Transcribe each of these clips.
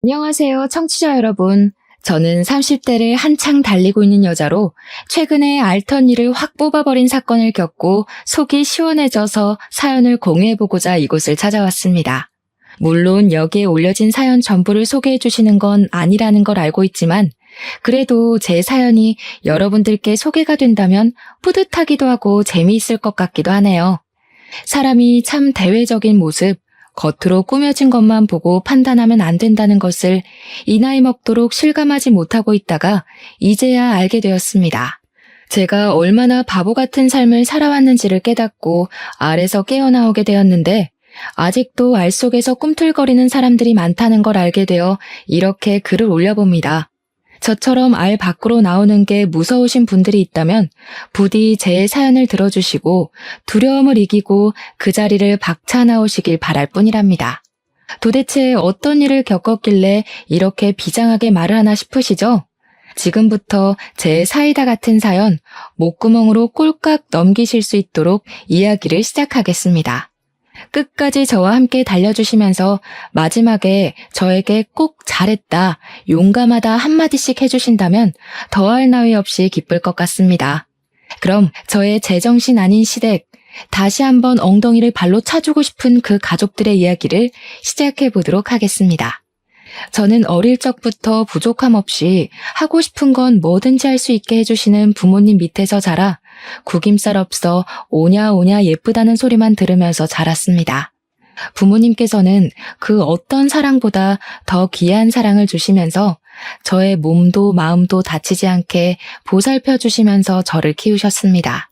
안녕하세요, 청취자 여러분. 저는 30대를 한창 달리고 있는 여자로 최근에 앓던 일을 확 뽑아버린 사건을 겪고 속이 시원해져서 사연을 공유해보고자 이곳을 찾아왔습니다. 물론 여기에 올려진 사연 전부를 소개해 주시는 건 아니라는 걸 알고 있지만 그래도 제 사연이 여러분들께 소개가 된다면 뿌듯하기도 하고 재미있을 것 같기도 하네요. 사람이 참 대외적인 모습, 겉으로 꾸며진 것만 보고 판단하면 안 된다는 것을 이 나이 먹도록 실감하지 못하고 있다가 이제야 알게 되었습니다. 제가 얼마나 바보 같은 삶을 살아왔는지를 깨닫고 알에서 깨어나오게 되었는데 아직도 알 속에서 꿈틀거리는 사람들이 많다는 걸 알게 되어 이렇게 글을 올려봅니다. 저처럼 알 밖으로 나오는 게 무서우신 분들이 있다면 부디 제 사연을 들어주시고 두려움을 이기고 그 자리를 박차 나오시길 바랄 뿐이랍니다. 도대체 어떤 일을 겪었길래 이렇게 비장하게 말을 하나 싶으시죠? 지금부터 제 사이다 같은 사연 목구멍으로 꼴깍 넘기실 수 있도록 이야기를 시작하겠습니다. 끝까지 저와 함께 달려주시면서 마지막에 저에게 꼭 잘했다, 용감하다 한마디씩 해주신다면 더할 나위 없이 기쁠 것 같습니다. 그럼 저의 제정신 아닌 시댁, 다시 한번 엉덩이를 발로 차주고 싶은 그 가족들의 이야기를 시작해 보도록 하겠습니다. 저는 어릴 적부터 부족함 없이 하고 싶은 건 뭐든지 할 수 있게 해주시는 부모님 밑에서 자라 구김살 없어 오냐 오냐 예쁘다는 소리만 들으면서 자랐습니다. 부모님께서는 그 어떤 사랑보다 더 귀한 사랑을 주시면서 저의 몸도 마음도 다치지 않게 보살펴 주시면서 저를 키우셨습니다.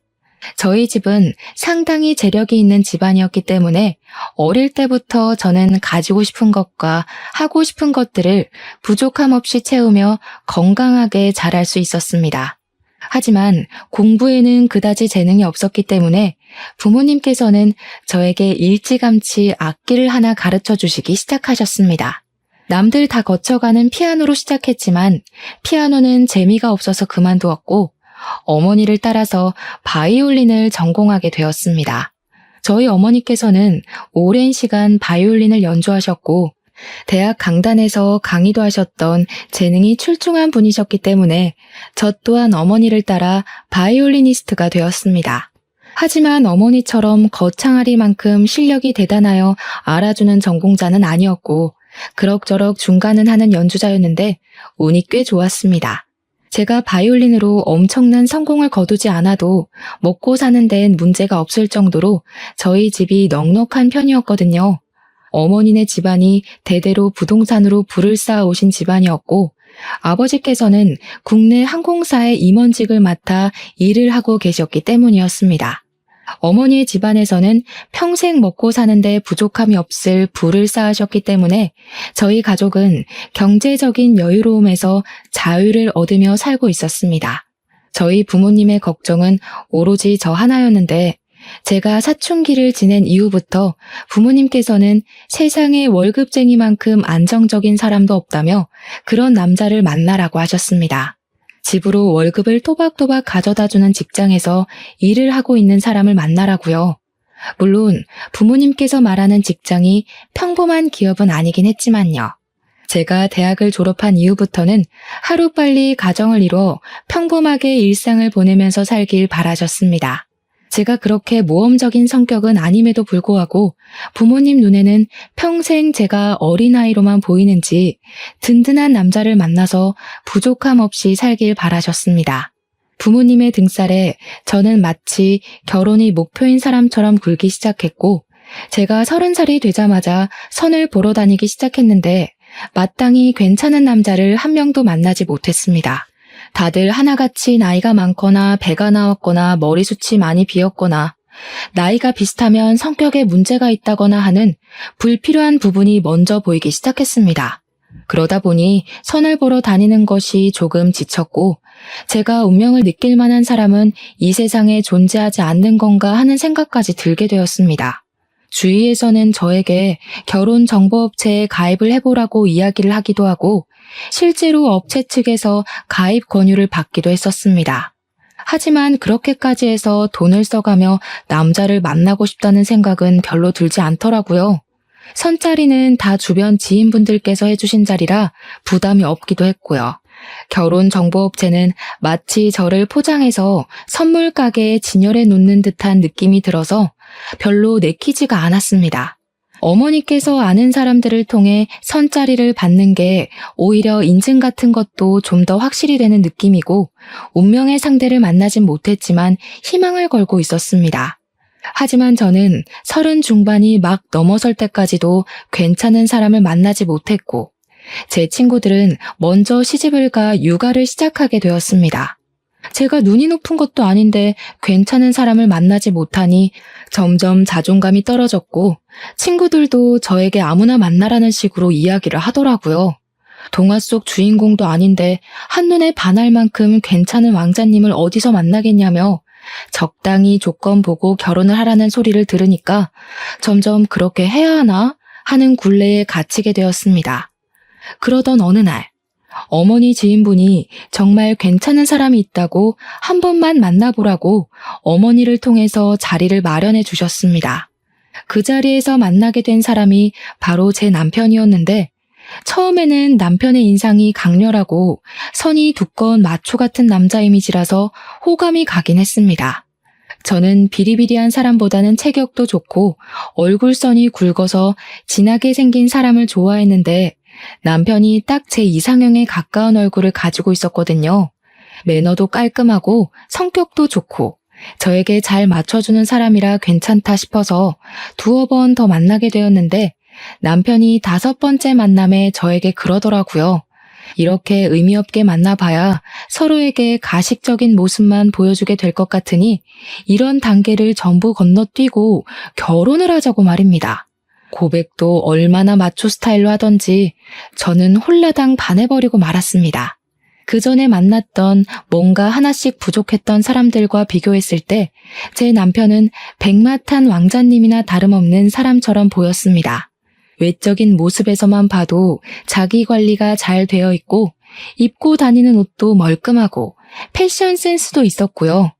저희 집은 상당히 재력이 있는 집안이었기 때문에 어릴 때부터 저는 가지고 싶은 것과 하고 싶은 것들을 부족함 없이 채우며 건강하게 자랄 수 있었습니다. 하지만 공부에는 그다지 재능이 없었기 때문에 부모님께서는 저에게 일찌감치 악기를 하나 가르쳐 주시기 시작하셨습니다. 남들 다 거쳐가는 피아노로 시작했지만 피아노는 재미가 없어서 그만두었고 어머니를 따라서 바이올린을 전공하게 되었습니다. 저희 어머니께서는 오랜 시간 바이올린을 연주하셨고 대학 강단에서 강의도 하셨던 재능이 출중한 분이셨기 때문에 저 또한 어머니를 따라 바이올리니스트가 되었습니다. 하지만 어머니처럼 거창하리만큼 실력이 대단하여 알아주는 전공자는 아니었고 그럭저럭 중간은 하는 연주자였는데 운이 꽤 좋았습니다. 제가 바이올린으로 엄청난 성공을 거두지 않아도 먹고 사는 데엔 문제가 없을 정도로 저희 집이 넉넉한 편이었거든요. 어머니네 집안이 대대로 부동산으로 부를 쌓아 오신 집안이었고 아버지께서는 국내 항공사의 임원직을 맡아 일을 하고 계셨기 때문이었습니다. 어머니의 집안에서는 평생 먹고 사는데 부족함이 없을 부를 쌓으셨기 때문에 저희 가족은 경제적인 여유로움에서 자유를 얻으며 살고 있었습니다. 저희 부모님의 걱정은 오로지 저 하나였는데 제가 사춘기를 지낸 이후부터 부모님께서는 세상에 월급쟁이만큼 안정적인 사람도 없다며 그런 남자를 만나라고 하셨습니다. 집으로 월급을 또박또박 가져다주는 직장에서 일을 하고 있는 사람을 만나라고요. 물론 부모님께서 말하는 직장이 평범한 기업은 아니긴 했지만요. 제가 대학을 졸업한 이후부터는 하루빨리 가정을 이뤄 평범하게 일상을 보내면서 살길 바라셨습니다. 제가 그렇게 모험적인 성격은 아님에도 불구하고 부모님 눈에는 평생 제가 어린아이로만 보이는지 든든한 남자를 만나서 부족함 없이 살길 바라셨습니다. 부모님의 등살에 저는 마치 결혼이 목표인 사람처럼 굴기 시작했고 제가 30살이 되자마자 선을 보러 다니기 시작했는데 마땅히 괜찮은 남자를 한 명도 만나지 못했습니다. 다들 하나같이 나이가 많거나 배가 나왔거나 머리숱이 많이 비었거나 나이가 비슷하면 성격에 문제가 있다거나 하는 불필요한 부분이 먼저 보이기 시작했습니다. 그러다 보니 선을 보러 다니는 것이 조금 지쳤고 제가 운명을 느낄 만한 사람은 이 세상에 존재하지 않는 건가 하는 생각까지 들게 되었습니다. 주위에서는 저에게 결혼정보업체에 가입을 해보라고 이야기를 하기도 하고 실제로 업체 측에서 가입 권유를 받기도 했었습니다. 하지만 그렇게까지 해서 돈을 써가며 남자를 만나고 싶다는 생각은 별로 들지 않더라고요. 선자리는 다 주변 지인분들께서 해주신 자리라 부담이 없기도 했고요. 결혼정보업체는 마치 저를 포장해서 선물 가게에 진열해 놓는 듯한 느낌이 들어서 별로 내키지가 않았습니다. 어머니께서 아는 사람들을 통해 선자리를 받는 게 오히려 인증 같은 것도 좀 더 확실히 되는 느낌이고 운명의 상대를 만나진 못했지만 희망을 걸고 있었습니다. 하지만 저는 30 중반이 막 넘어설 때까지도 괜찮은 사람을 만나지 못했고 제 친구들은 먼저 시집을 가 육아를 시작하게 되었습니다. 제가 눈이 높은 것도 아닌데 괜찮은 사람을 만나지 못하니 점점 자존감이 떨어졌고 친구들도 저에게 아무나 만나라는 식으로 이야기를 하더라고요. 동화 속 주인공도 아닌데 한눈에 반할 만큼 괜찮은 왕자님을 어디서 만나겠냐며 적당히 조건 보고 결혼을 하라는 소리를 들으니까 점점 그렇게 해야 하나 하는 굴레에 갇히게 되었습니다. 그러던 어느 날 어머니 지인분이 정말 괜찮은 사람이 있다고 한 번만 만나보라고 어머니를 통해서 자리를 마련해 주셨습니다. 그 자리에서 만나게 된 사람이 바로 제 남편이었는데 처음에는 남편의 인상이 강렬하고 선이 두꺼운 마초 같은 남자 이미지라서 호감이 가긴 했습니다. 저는 비리비리한 사람보다는 체격도 좋고 얼굴선이 굵어서 진하게 생긴 사람을 좋아했는데 남편이 딱 제 이상형에 가까운 얼굴을 가지고 있었거든요. 매너도 깔끔하고 성격도 좋고 저에게 잘 맞춰주는 사람이라 괜찮다 싶어서 2번 더 만나게 되었는데 남편이 5번째 만남에 저에게 그러더라고요. 이렇게 의미 없게 만나봐야 서로에게 가식적인 모습만 보여주게 될 것 같으니 이런 단계를 전부 건너뛰고 결혼을 하자고 말입니다. 고백도 얼마나 마초 스타일로 하던지 저는 홀라당 반해버리고 말았습니다. 그 전에 만났던 뭔가 하나씩 부족했던 사람들과 비교했을 때 제 남편은 백마탄 왕자님이나 다름없는 사람처럼 보였습니다. 외적인 모습에서만 봐도 자기 관리가 잘 되어 있고 입고 다니는 옷도 멀끔하고 패션 센스도 있었고요.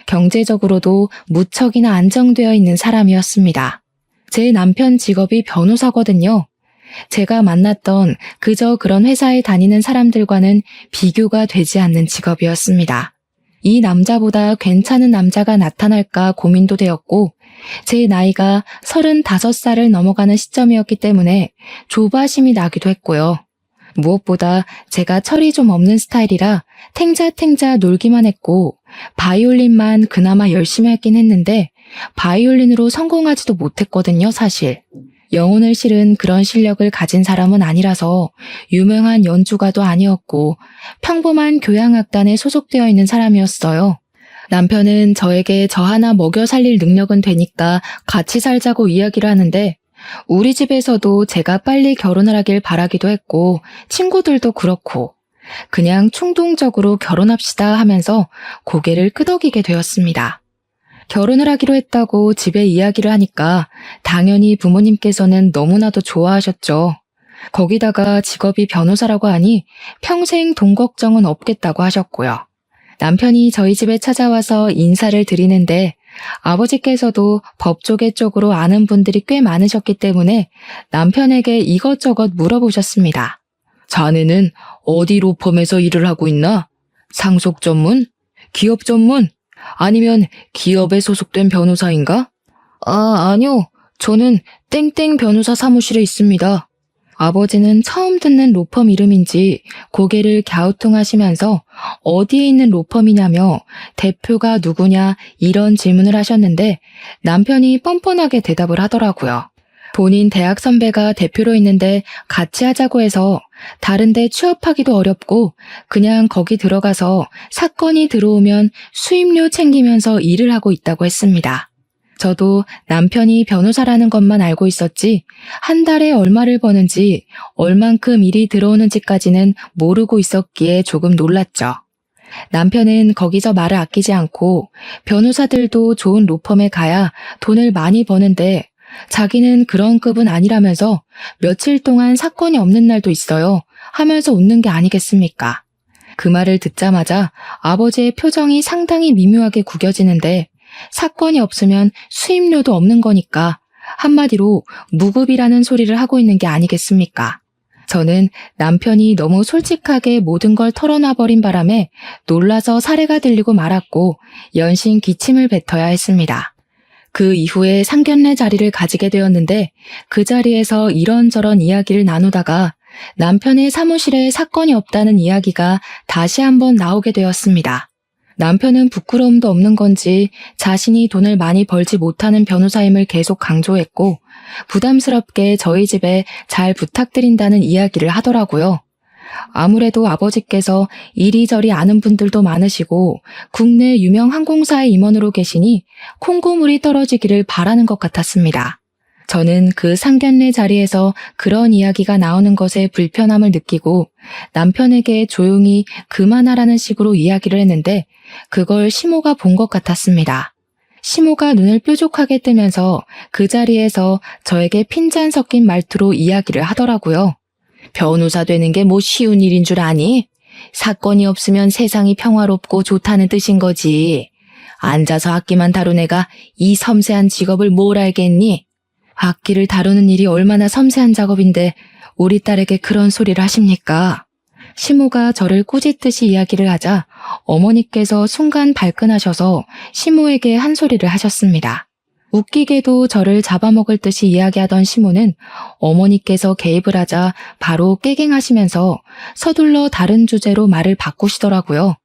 경제적으로도 무척이나 안정되어 있는 사람이었습니다. 제 남편 직업이 변호사거든요. 제가 만났던 그저 그런 회사에 다니는 사람들과는 비교가 되지 않는 직업이었습니다. 이 남자보다 괜찮은 남자가 나타날까 고민도 되었고 제 나이가 35살을 넘어가는 시점이었기 때문에 조바심이 나기도 했고요. 무엇보다 제가 철이 좀 없는 스타일이라 탱자탱자 놀기만 했고 바이올린만 그나마 열심히 하긴 했는데 바이올린으로 성공하지도 못했거든요, 사실. 영혼을 실은 그런 실력을 가진 사람은 아니라서 유명한 연주가도 아니었고 평범한 교향악단에 소속되어 있는 사람이었어요. 남편은 저에게 저 하나 먹여 살릴 능력은 되니까 같이 살자고 이야기를 하는데 우리 집에서도 제가 빨리 결혼을 하길 바라기도 했고 친구들도 그렇고 그냥 충동적으로 결혼합시다 하면서 고개를 끄덕이게 되었습니다. 결혼을 하기로 했다고 집에 이야기를 하니까 당연히 부모님께서는 너무나도 좋아하셨죠. 거기다가 직업이 변호사라고 하니 평생 돈 걱정은 없겠다고 하셨고요. 남편이 저희 집에 찾아와서 인사를 드리는데 아버지께서도 법조계 쪽으로 아는 분들이 꽤 많으셨기 때문에 남편에게 이것저것 물어보셨습니다. 자네는 어디 로펌에서 일을 하고 있나? 상속 전문? 기업 전문? 아니면 기업에 소속된 변호사인가? 아니요. 저는 땡땡 변호사 사무실에 있습니다. 아버지는 처음 듣는 로펌 이름인지 고개를 갸우뚱하시면서 어디에 있는 로펌이냐며 대표가 누구냐 이런 질문을 하셨는데 남편이 뻔뻔하게 대답을 하더라고요. 본인 대학 선배가 대표로 있는데 같이 하자고 해서 다른데 취업하기도 어렵고 그냥 거기 들어가서 사건이 들어오면 수임료 챙기면서 일을 하고 있다고 했습니다. 저도 남편이 변호사라는 것만 알고 있었지 한 달에 얼마를 버는지 얼만큼 일이 들어오는지까지는 모르고 있었기에 조금 놀랐죠. 남편은 거기서 말을 아끼지 않고 변호사들도 좋은 로펌에 가야 돈을 많이 버는데 자기는 그런 급은 아니라면서 며칠 동안 사건이 없는 날도 있어요 하면서 웃는 게 아니겠습니까? 그 말을 듣자마자 아버지의 표정이 상당히 미묘하게 구겨지는데 사건이 없으면 수임료도 없는 거니까 한마디로 무급이라는 소리를 하고 있는 게 아니겠습니까? 저는 남편이 너무 솔직하게 모든 걸 털어놔버린 바람에 놀라서 사례가 들리고 말았고 연신 기침을 뱉어야 했습니다. 그 이후에 상견례 자리를 가지게 되었는데 그 자리에서 이런저런 이야기를 나누다가 남편의 사무실에 사건이 없다는 이야기가 다시 한번 나오게 되었습니다. 남편은 부끄러움도 없는 건지 자신이 돈을 많이 벌지 못하는 변호사임을 계속 강조했고 부담스럽게 저희 집에 잘 부탁드린다는 이야기를 하더라고요. 아무래도 아버지께서 이리저리 아는 분들도 많으시고 국내 유명 항공사의 임원으로 계시니 콩고물이 떨어지기를 바라는 것 같았습니다. 저는 그 상견례 자리에서 그런 이야기가 나오는 것에 불편함을 느끼고 남편에게 조용히 그만하라는 식으로 이야기를 했는데 그걸 시모가 본 것 같았습니다. 시모가 눈을 뾰족하게 뜨면서 그 자리에서 저에게 핀잔 섞인 말투로 이야기를 하더라고요. 변호사 되는 게 뭐 쉬운 일인 줄 아니? 사건이 없으면 세상이 평화롭고 좋다는 뜻인 거지. 앉아서 악기만 다룬 애가 이 섬세한 직업을 뭘 알겠니? 악기를 다루는 일이 얼마나 섬세한 작업인데 우리 딸에게 그런 소리를 하십니까? 시모가 저를 꾸짖듯이 이야기를 하자 어머니께서 순간 발끈하셔서 시모에게 한 소리를 하셨습니다. 웃기게도 저를 잡아먹을 듯이 이야기하던 시모는 어머니께서 개입을 하자 바로 깨갱하시면서 서둘러 다른 주제로 말을 바꾸시더라고요.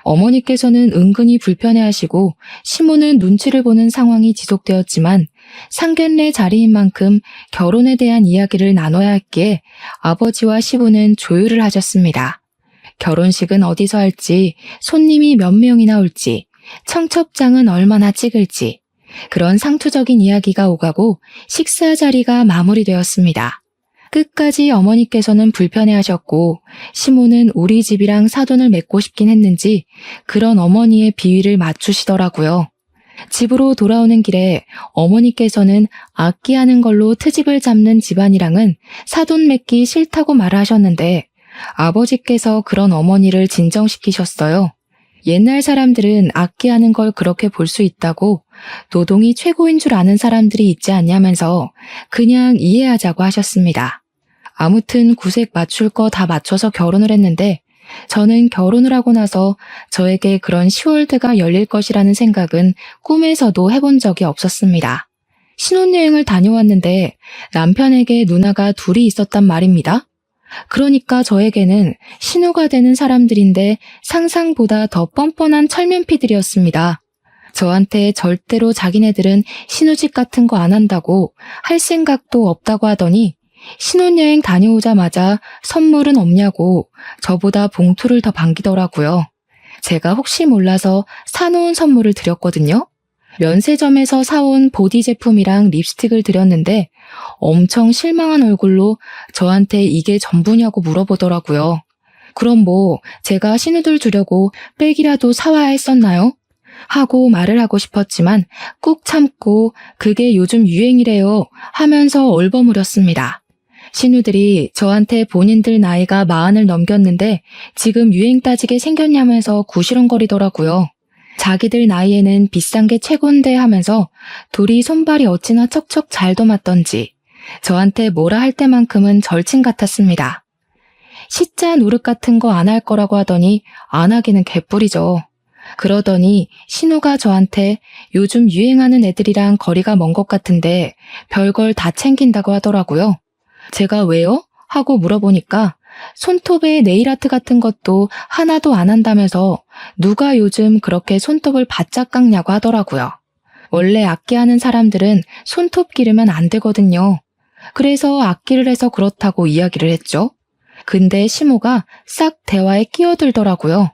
어머니께서는 은근히 불편해하시고 시모는 눈치를 보는 상황이 지속되었지만 상견례 자리인 만큼 결혼에 대한 이야기를 나눠야 했기에 아버지와 시부는 조율을 하셨습니다. 결혼식은 어디서 할지, 손님이 몇 명이나 올지, 청첩장은 얼마나 찍을지 그런 상투적인 이야기가 오가고 식사 자리가 마무리되었습니다. 끝까지 어머니께서는 불편해하셨고 시모는 우리 집이랑 사돈을 맺고 싶긴 했는지 그런 어머니의 비위를 맞추시더라고요. 집으로 돌아오는 길에 어머니께서는 악기하는 걸로 트집을 잡는 집안이랑은 사돈 맺기 싫다고 말을 하셨는데 아버지께서 그런 어머니를 진정시키셨어요. 옛날 사람들은 악기하는 걸 그렇게 볼 수 있다고 노동이 최고인 줄 아는 사람들이 있지 않냐면서 그냥 이해하자고 하셨습니다. 아무튼 구색 맞출 거 다 맞춰서 결혼을 했는데 저는 결혼을 하고 나서 저에게 그런 10월드가 열릴 것이라는 생각은 꿈에서도 해본 적이 없었습니다. 신혼여행을 다녀왔는데 남편에게 누나가 둘이 있었단 말입니다. 그러니까 저에게는 신우가 되는 사람들인데 상상보다 더 뻔뻔한 철면피들이었습니다. 저한테 절대로 자기네들은 신우집 같은 거 안 한다고 할 생각도 없다고 하더니 신혼여행 다녀오자마자 선물은 없냐고 저보다 봉투를 더 반기더라고요. 제가 혹시 몰라서 사놓은 선물을 드렸거든요. 면세점에서 사온 보디 제품이랑 립스틱을 드렸는데 엄청 실망한 얼굴로 저한테 이게 전부냐고 물어보더라고요. 그럼 뭐 제가 신우들 주려고 백이라도 사와야 했었나요? 하고 말을 하고 싶었지만 꾹 참고 그게 요즘 유행이래요 하면서 얼버무렸습니다. 신우들이 저한테 본인들 나이가 40을 넘겼는데 지금 유행 따지게 생겼냐면서 구시렁거리더라고요. 자기들 나이에는 비싼 게 최곤데 하면서 둘이 손발이 어찌나 척척 잘도 맞던지 저한테 뭐라 할 때만큼은 절친 같았습니다. 시자 노릇 같은 거 안 할 거라고 하더니 안 하기는 개뿔이죠. 그러더니 신우가 저한테 요즘 유행하는 애들이랑 거리가 먼 것 같은데 별걸 다 챙긴다고 하더라고요. 제가 왜요? 하고 물어보니까 손톱에 네일아트 같은 것도 하나도 안 한다면서 누가 요즘 그렇게 손톱을 바짝 깎냐고 하더라고요. 원래 악기하는 사람들은 손톱 기르면 안 되거든요. 그래서 악기를 해서 그렇다고 이야기를 했죠. 근데 시모가 싹 대화에 끼어들더라고요.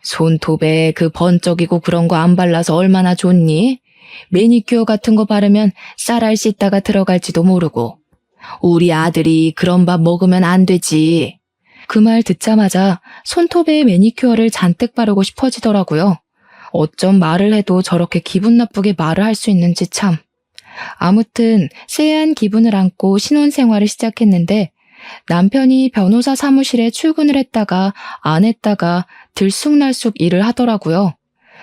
손톱에 그 번쩍이고 그런 거 안 발라서 얼마나 좋니? 매니큐어 같은 거 바르면 쌀알 씻다가 들어갈지도 모르고. 우리 아들이 그런 밥 먹으면 안 되지. 그 말 듣자마자 손톱에 매니큐어를 잔뜩 바르고 싶어지더라고요. 어쩜 말을 해도 저렇게 기분 나쁘게 말을 할 수 있는지 참. 아무튼 쎄한 기분을 안고 신혼생활을 시작했는데 남편이 변호사 사무실에 출근을 했다가 안 했다가 들쑥날쑥 일을 하더라고요.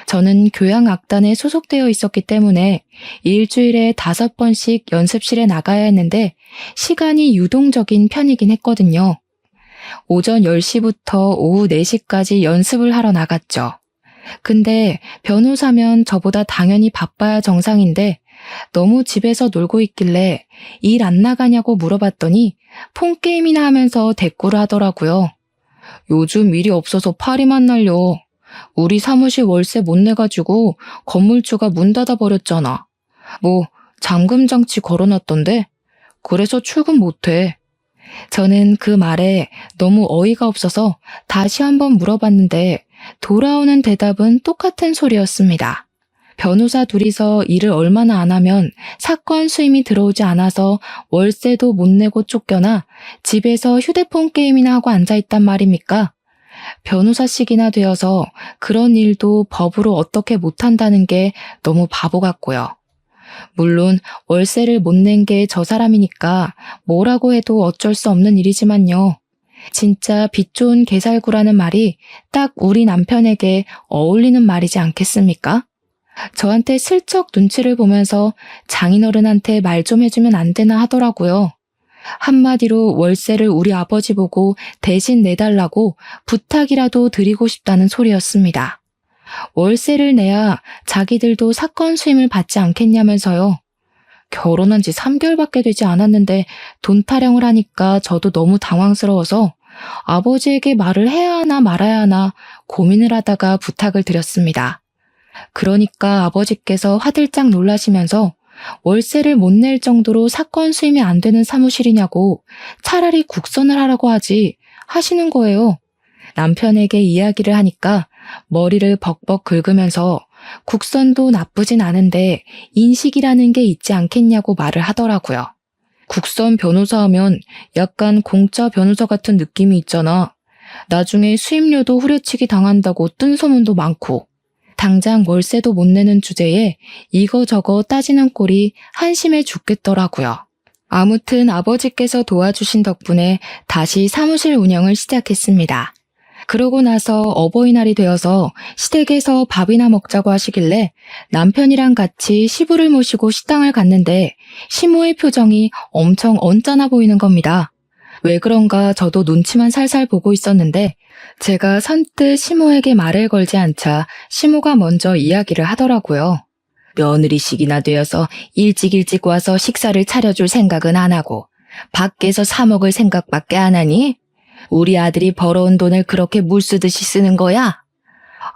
저는 교향악단에 소속되어 있었기 때문에 일주일에 5번씩 연습실에 나가야 했는데 시간이 유동적인 편이긴 했거든요. 오전 10시부터 오후 4시까지 연습을 하러 나갔죠. 근데 변호사면 저보다 당연히 바빠야 정상인데 너무 집에서 놀고 있길래 일 안 나가냐고 물어봤더니 폰게임이나 하면서 대꾸를 하더라고요. 요즘 일이 없어서 파리만 날려. 우리 사무실 월세 못 내가지고 건물주가 문 닫아버렸잖아. 뭐 잠금 장치 걸어놨던데? 그래서 출근 못해. 저는 그 말에 너무 어이가 없어서 다시 한번 물어봤는데 돌아오는 대답은 똑같은 소리였습니다. 변호사 둘이서 일을 얼마나 안 하면 사건 수임이 들어오지 않아서 월세도 못 내고 쫓겨나 집에서 휴대폰 게임이나 하고 앉아있단 말입니까? 변호사식이나 되어서 그런 일도 법으로 어떻게 못한다는 게 너무 바보 같고요. 물론 월세를 못 낸 게 저 사람이니까 뭐라고 해도 어쩔 수 없는 일이지만요. 진짜 빚 좋은 개살구라는 말이 딱 우리 남편에게 어울리는 말이지 않겠습니까? 저한테 슬쩍 눈치를 보면서 장인어른한테 말 좀 해주면 안 되나 하더라고요. 한마디로 월세를 우리 아버지 보고 대신 내달라고 부탁이라도 드리고 싶다는 소리였습니다. 월세를 내야 자기들도 사건 수임을 받지 않겠냐면서요. 결혼한 지 3개월밖에 되지 않았는데 돈 타령을 하니까 저도 너무 당황스러워서 아버지에게 말을 해야 하나 말아야 하나 고민을 하다가 부탁을 드렸습니다. 그러니까 아버지께서 화들짝 놀라시면서 월세를 못 낼 정도로 사건 수임이 안 되는 사무실이냐고 차라리 국선을 하라고 하지 하시는 거예요. 남편에게 이야기를 하니까 머리를 벅벅 긁으면서 국선도 나쁘진 않은데 인식이라는 게 있지 않겠냐고 말을 하더라고요. 국선 변호사 하면 약간 공짜 변호사 같은 느낌이 있잖아. 나중에 수임료도 후려치기 당한다고 뜬 소문도 많고. 당장 월세도 못 내는 주제에 이거저거 따지는 꼴이 한심해 죽겠더라고요. 아무튼 아버지께서 도와주신 덕분에 다시 사무실 운영을 시작했습니다. 그러고 나서 어버이날이 되어서 시댁에서 밥이나 먹자고 하시길래 남편이랑 같이 시부를 모시고 식당을 갔는데 시모의 표정이 엄청 언짢아 보이는 겁니다. 왜 그런가 저도 눈치만 살살 보고 있었는데 제가 선뜻 시모에게 말을 걸지 않자 시모가 먼저 이야기를 하더라고요. 며느리식이나 되어서 일찍 와서 식사를 차려줄 생각은 안 하고 밖에서 사 먹을 생각밖에 안 하니? 우리 아들이 벌어온 돈을 그렇게 물 쓰듯이 쓰는 거야?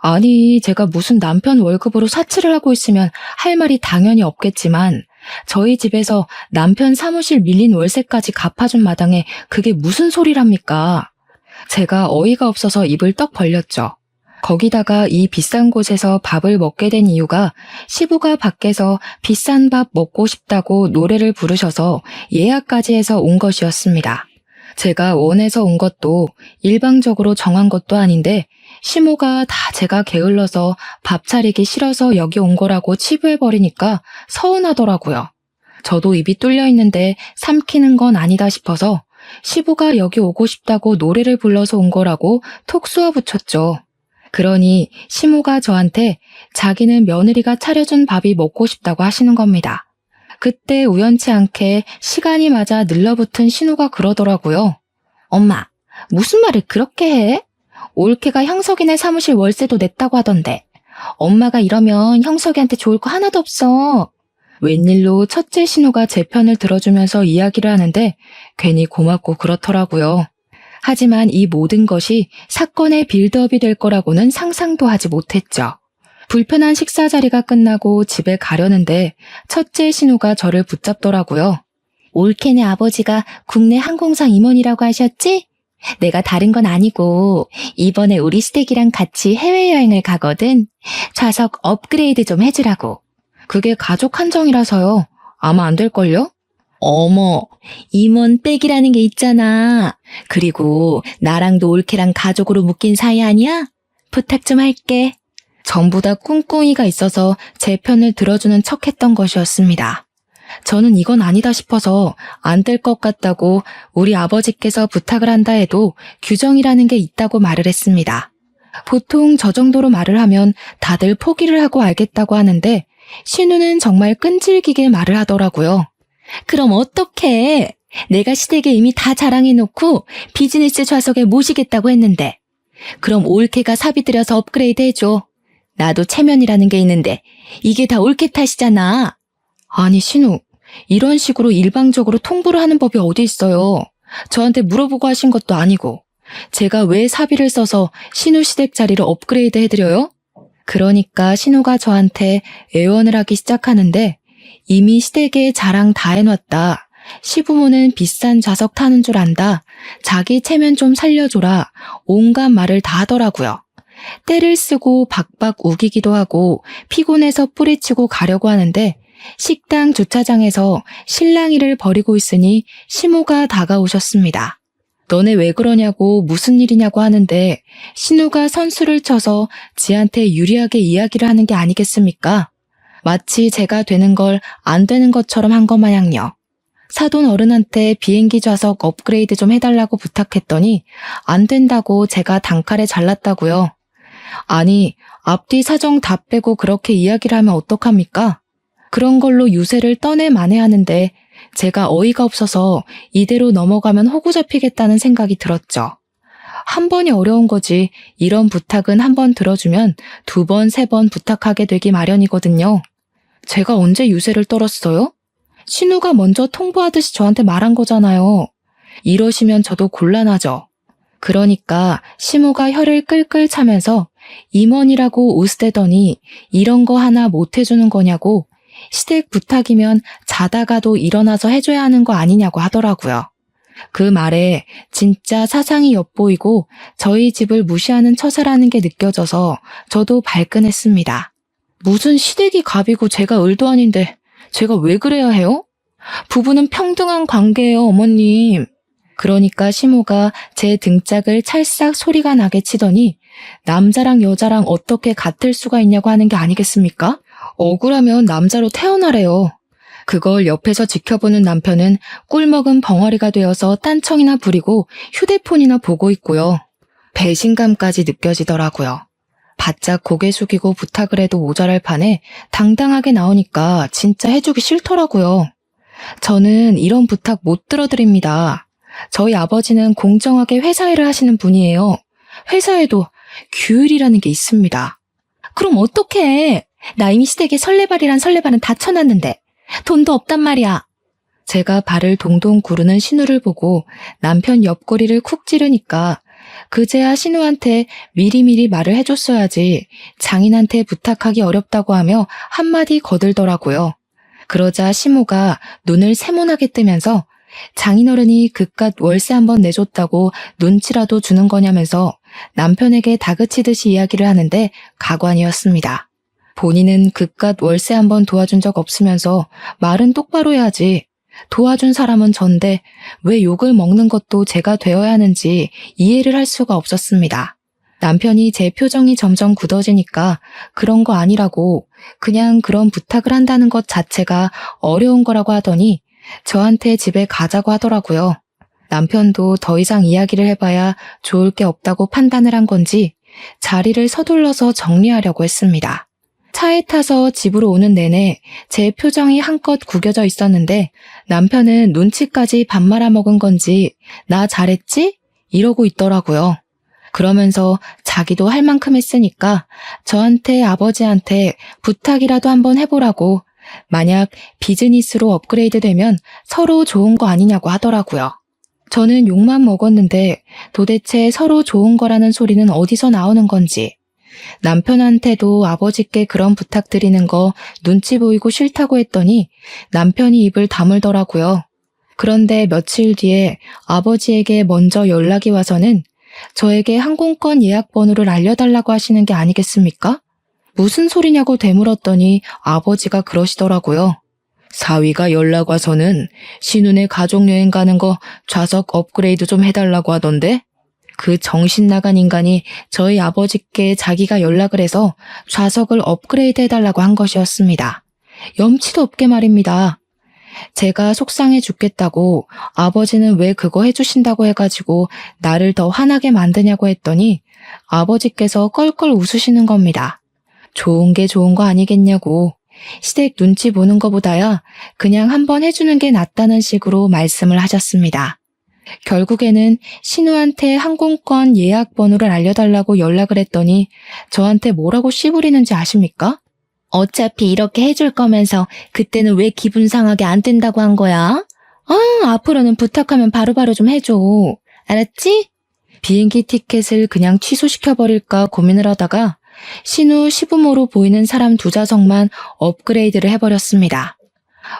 아니, 제가 무슨 남편 월급으로 사치를 하고 있으면 할 말이 당연히 없겠지만 저희 집에서 남편 사무실 밀린 월세까지 갚아준 마당에 그게 무슨 소리랍니까? 제가 어이가 없어서 입을 떡 벌렸죠. 거기다가 이 비싼 곳에서 밥을 먹게 된 이유가 시부가 밖에서 비싼 밥 먹고 싶다고 노래를 부르셔서 예약까지 해서 온 것이었습니다. 제가 원해서 온 것도 일방적으로 정한 것도 아닌데 시모가 다 제가 게을러서 밥 차리기 싫어서 여기 온 거라고 치부해버리니까 서운하더라고요. 저도 입이 뚫려 있는데 삼키는 건 아니다 싶어서 시부가 여기 오고 싶다고 노래를 불러서 온 거라고 톡 쏘아붙였죠. 그러니 시모가 저한테 자기는 며느리가 차려준 밥이 먹고 싶다고 하시는 겁니다. 그때 우연치 않게 시간이 맞아 늘러붙은 신우가 그러더라고요. 엄마, 무슨 말을 그렇게 해? 올케가 형석이네 사무실 월세도 냈다고 하던데. 엄마가 이러면 형석이한테 좋을 거 하나도 없어. 웬일로 첫째 신우가 제 편을 들어주면서 이야기를 하는데 괜히 고맙고 그렇더라고요. 하지만 이 모든 것이 사건의 빌드업이 될 거라고는 상상도 하지 못했죠. 불편한 식사 자리가 끝나고 집에 가려는데 첫째 신우가 저를 붙잡더라고요. 올케네 아버지가 국내 항공사 임원이라고 하셨지? 내가 다른 건 아니고 이번에 우리 시댁이랑 같이 해외여행을 가거든. 좌석 업그레이드 좀 해주라고. 그게 가족 한정이라서요. 아마 안 될걸요? 어머, 임원 댁이라는 게 있잖아. 그리고 나랑도 올케랑 가족으로 묶인 사이 아니야? 부탁 좀 할게. 전부 다 꿍꿍이가 있어서 제 편을 들어주는 척했던 것이었습니다. 저는 이건 아니다 싶어서 안 될 것 같다고 우리 아버지께서 부탁을 한다 해도 규정이라는 게 있다고 말을 했습니다. 보통 저 정도로 말을 하면 다들 포기를 하고 알겠다고 하는데 신우는 정말 끈질기게 말을 하더라고요. 그럼 어떡해? 내가 시댁에 이미 다 자랑해놓고 비즈니스 좌석에 모시겠다고 했는데. 그럼 올케가 사비 들여서 업그레이드 해줘. 나도 체면이라는 게 있는데 이게 다 올케 탓이잖아. 아니 신우, 이런 식으로 일방적으로 통보를 하는 법이 어디 있어요. 저한테 물어보고 하신 것도 아니고. 제가 왜 사비를 써서 신우 시댁 자리를 업그레이드 해드려요? 그러니까 신우가 저한테 애원을 하기 시작하는데 이미 시댁에 자랑 다 해놨다. 시부모는 비싼 좌석 타는 줄 안다. 자기 체면 좀 살려줘라. 온갖 말을 다 하더라고요. 때를 쓰고 박박 우기기도 하고 피곤해서 뿌리치고 가려고 하는데 식당 주차장에서 실랑이를 벌이고 있으니 시모가 다가오셨습니다. 너네 왜 그러냐고 무슨 일이냐고 하는데 신우가 선수를 쳐서 지한테 유리하게 이야기를 하는 게 아니겠습니까? 마치 제가 되는 걸 안 되는 것처럼 한 것 마냥요. 사돈 어른한테 비행기 좌석 업그레이드 좀 해달라고 부탁했더니 안 된다고 제가 단칼에 잘랐다고요. 아니, 앞뒤 사정 다 빼고 그렇게 이야기를 하면 어떡합니까? 그런 걸로 유세를 떠내 만회하는데 제가 어이가 없어서 이대로 넘어가면 호구 잡히겠다는 생각이 들었죠. 한 번이 어려운 거지 이런 부탁은 한 번 들어주면 두 번, 세 번 부탁하게 되기 마련이거든요. 제가 언제 유세를 떨었어요? 신우가 먼저 통보하듯이 저한테 말한 거잖아요. 이러시면 저도 곤란하죠. 그러니까 시모가 혀를 끌끌 차면서 임원이라고 우스대더니 이런 거 하나 못 해주는 거냐고 시댁 부탁이면 자다가도 일어나서 해줘야 하는 거 아니냐고 하더라고요. 그 말에 진짜 사상이 엿보이고 저희 집을 무시하는 처사라는 게 느껴져서 저도 발끈했습니다. 무슨 시댁이 갑이고 제가 을도 아닌데 제가 왜 그래야 해요? 부부는 평등한 관계예요, 어머님. 그러니까 시모가 제 등짝을 찰싹 소리가 나게 치더니 남자랑 여자랑 어떻게 같을 수가 있냐고 하는 게 아니겠습니까? 억울하면 남자로 태어나래요. 그걸 옆에서 지켜보는 남편은 꿀먹은 벙어리가 되어서 딴청이나 부리고 휴대폰이나 보고 있고요. 배신감까지 느껴지더라고요. 바짝 고개 숙이고 부탁을 해도 모자랄 판에 당당하게 나오니까 진짜 해주기 싫더라고요. 저는 이런 부탁 못 들어드립니다. 저희 아버지는 공정하게 회사 일을 하시는 분이에요. 회사에도 규율이라는 게 있습니다. 그럼 어떡해? 나 이미 시댁에 설레발이란 설레발은 다 쳐놨는데 돈도 없단 말이야. 제가 발을 동동 구르는 신우를 보고 남편 옆구리를 쿡 찌르니까 그제야 신우한테 미리미리 말을 해줬어야지 장인한테 부탁하기 어렵다고 하며 한마디 거들더라고요. 그러자 시모가 눈을 세모나게 뜨면서 장인어른이 그깟 월세 한번 내줬다고 눈치라도 주는 거냐면서 남편에게 다그치듯이 이야기를 하는데 가관이었습니다. 본인은 그깟 월세 한번 도와준 적 없으면서 말은 똑바로 해야지. 도와준 사람은 전데 왜 욕을 먹는 것도 제가 되어야 하는지 이해를 할 수가 없었습니다. 남편이 제 표정이 점점 굳어지니까 그런 거 아니라고 그냥 그런 부탁을 한다는 것 자체가 어려운 거라고 하더니 저한테 집에 가자고 하더라고요. 남편도 더 이상 이야기를 해봐야 좋을 게 없다고 판단을 한 건지 자리를 서둘러서 정리하려고 했습니다. 차에 타서 집으로 오는 내내 제 표정이 한껏 구겨져 있었는데 남편은 눈치까지 밥 말아먹은 건지 나 잘했지? 이러고 있더라고요. 그러면서 자기도 할 만큼 했으니까 저한테 아버지한테 부탁이라도 한번 해보라고 만약 비즈니스로 업그레이드 되면 서로 좋은 거 아니냐고 하더라고요. 저는 욕만 먹었는데 도대체 서로 좋은 거라는 소리는 어디서 나오는 건지 남편한테도 아버지께 그런 부탁드리는 거 눈치 보이고 싫다고 했더니 남편이 입을 다물더라고요. 그런데 며칠 뒤에 아버지에게 먼저 연락이 와서는 저에게 항공권 예약 번호를 알려달라고 하시는 게 아니겠습니까? 무슨 소리냐고 되물었더니 아버지가 그러시더라고요. 사위가 연락 와서는 신혼에 가족여행 가는 거 좌석 업그레이드 좀 해달라고 하던데? 그 정신 나간 인간이 저희 아버지께 자기가 연락을 해서 좌석을 업그레이드 해달라고 한 것이었습니다. 염치도 없게 말입니다. 제가 속상해 죽겠다고 아버지는 왜 그거 해주신다고 해가지고 나를 더 화나게 만드냐고 했더니 아버지께서 껄껄 웃으시는 겁니다. 좋은 게 좋은 거 아니겠냐고. 시댁 눈치 보는 거보다야 그냥 한번 해주는 게 낫다는 식으로 말씀을 하셨습니다. 결국에는 신우한테 항공권 예약 번호를 알려달라고 연락을 했더니 저한테 뭐라고 씨부리는지 아십니까? 어차피 이렇게 해줄 거면서 그때는 왜 기분 상하게 안 뜬다고 한 거야? 앞으로는 부탁하면 바로바로 좀 해줘. 알았지? 비행기 티켓을 그냥 취소시켜버릴까 고민을 하다가 신우 시부모로 보이는 사람 2좌석만 업그레이드를 해버렸습니다.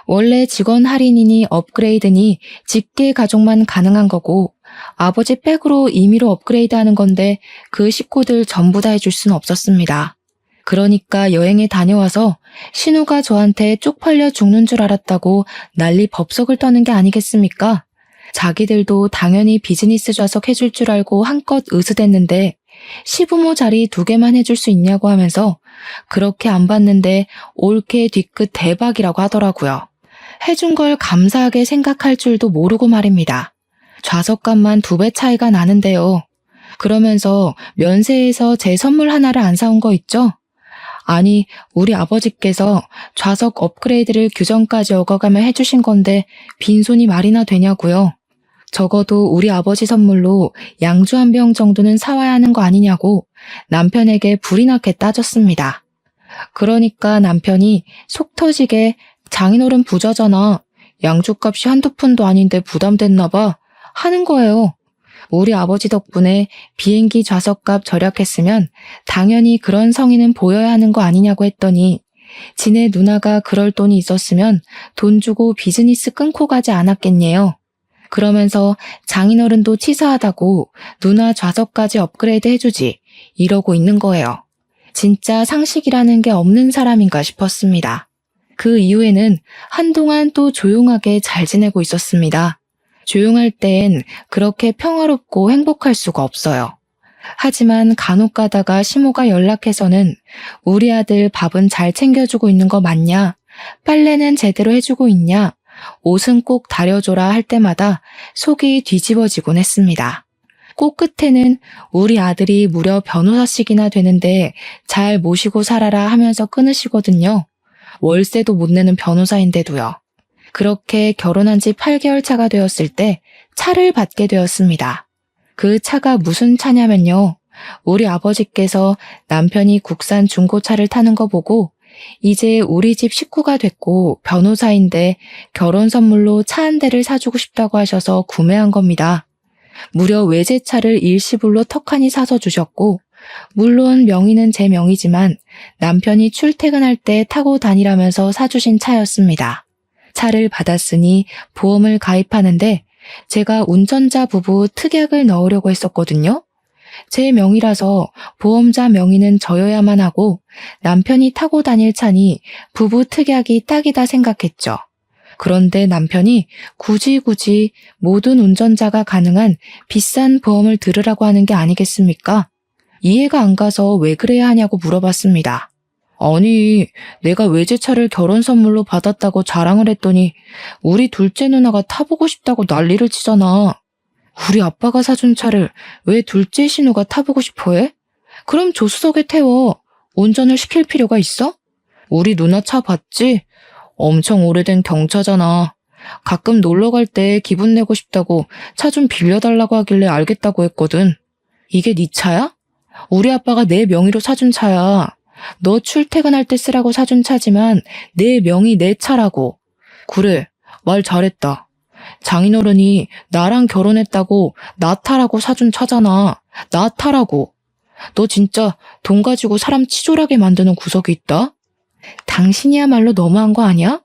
원래 직원 할인이니 업그레이드니 직계 가족만 가능한 거고 아버지 백으로 임의로 업그레이드하는 건데 그 식구들 전부 다 해줄 수는 없었습니다. 그러니까 여행에 다녀와서 신우가 저한테 쪽팔려 죽는 줄 알았다고 난리 법석을 떠는 게 아니겠습니까? 자기들도 당연히 비즈니스 좌석 해줄 줄 알고 한껏 으스댔는데 시부모 자리 2개만 해줄 수 있냐고 하면서 그렇게 안 받는데 올케 뒤끝 대박이라고 하더라고요. 해준 걸 감사하게 생각할 줄도 모르고 말입니다. 좌석값만 2배 차이가 나는데요. 그러면서 면세에서 제 선물 하나를 안 사온 거 있죠? 아니, 우리 아버지께서 좌석 업그레이드를 규정까지 어겨가며 해주신 건데 빈손이 말이나 되냐고요. 적어도 우리 아버지 선물로 양주 한 병 정도는 사와야 하는 거 아니냐고 남편에게 불이 나게 따졌습니다. 그러니까 남편이 속 터지게 장인어른 부자잖아. 양주값이 한두 푼도 아닌데 부담됐나 봐 하는 거예요. 우리 아버지 덕분에 비행기 좌석값 절약했으면 당연히 그런 성의는 보여야 하는 거 아니냐고 했더니 지네 누나가 그럴 돈이 있었으면 돈 주고 비즈니스 끊고 가지 않았겠네요. 그러면서 장인어른도 치사하다고 누나 좌석까지 업그레이드 해주지 이러고 있는 거예요. 진짜 상식이라는 게 없는 사람인가 싶었습니다. 그 이후에는 한동안 또 조용하게 잘 지내고 있었습니다. 조용할 땐 그렇게 평화롭고 행복할 수가 없어요. 하지만 간혹 가다가 시모가 연락해서는 우리 아들 밥은 잘 챙겨주고 있는 거 맞냐? 빨래는 제대로 해주고 있냐? 옷은 꼭 다려줘라 할 때마다 속이 뒤집어지곤 했습니다. 꼭 끝에는 우리 아들이 무려 변호사씩이나 되는데 잘 모시고 살아라 하면서 끊으시거든요. 월세도 못 내는 변호사인데도요. 그렇게 결혼한 지 8개월 차가 되었을 때 차를 받게 되었습니다. 그 차가 무슨 차냐면요. 우리 아버지께서 남편이 국산 중고차를 타는 거 보고 이제 우리 집 식구가 됐고 변호사인데 결혼 선물로 차 한 대를 사주고 싶다고 하셔서 구매한 겁니다. 무려 외제차를 일시불로 턱하니 사서 주셨고 물론 명의는 제 명의지만 남편이 출퇴근할 때 타고 다니라면서 사주신 차였습니다. 차를 받았으니 보험을 가입하는데 제가 운전자 부부 특약을 넣으려고 했었거든요. 제 명의라서 보험자 명의는 저여야만 하고 남편이 타고 다닐 차니 부부 특약이 딱이다 생각했죠. 그런데 남편이 굳이 모든 운전자가 가능한 비싼 보험을 들으라고 하는 게 아니겠습니까? 이해가 안 가서 왜 그래야 하냐고 물어봤습니다. 아니, 내가 외제차를 결혼 선물로 받았다고 자랑을 했더니 우리 둘째 누나가 타보고 싶다고 난리를 치잖아. 우리 아빠가 사준 차를 왜 둘째 신우가 타보고 싶어 해? 그럼 조수석에 태워. 운전을 시킬 필요가 있어? 우리 누나 차 봤지? 엄청 오래된 경차잖아. 가끔 놀러 갈 때 기분 내고 싶다고 차 좀 빌려달라고 하길래 알겠다고 했거든. 이게 네 차야? 우리 아빠가 내 명의로 사준 차야. 너 출퇴근할 때 쓰라고 사준 차지만 내 명의 내 차라고. 그래, 말 잘했다. 장인어른이 나랑 결혼했다고 나 타라고 사준 차잖아. 나 타라고. 너 진짜 돈 가지고 사람 치졸하게 만드는 구석이 있다? 당신이야말로 너무한 거 아니야?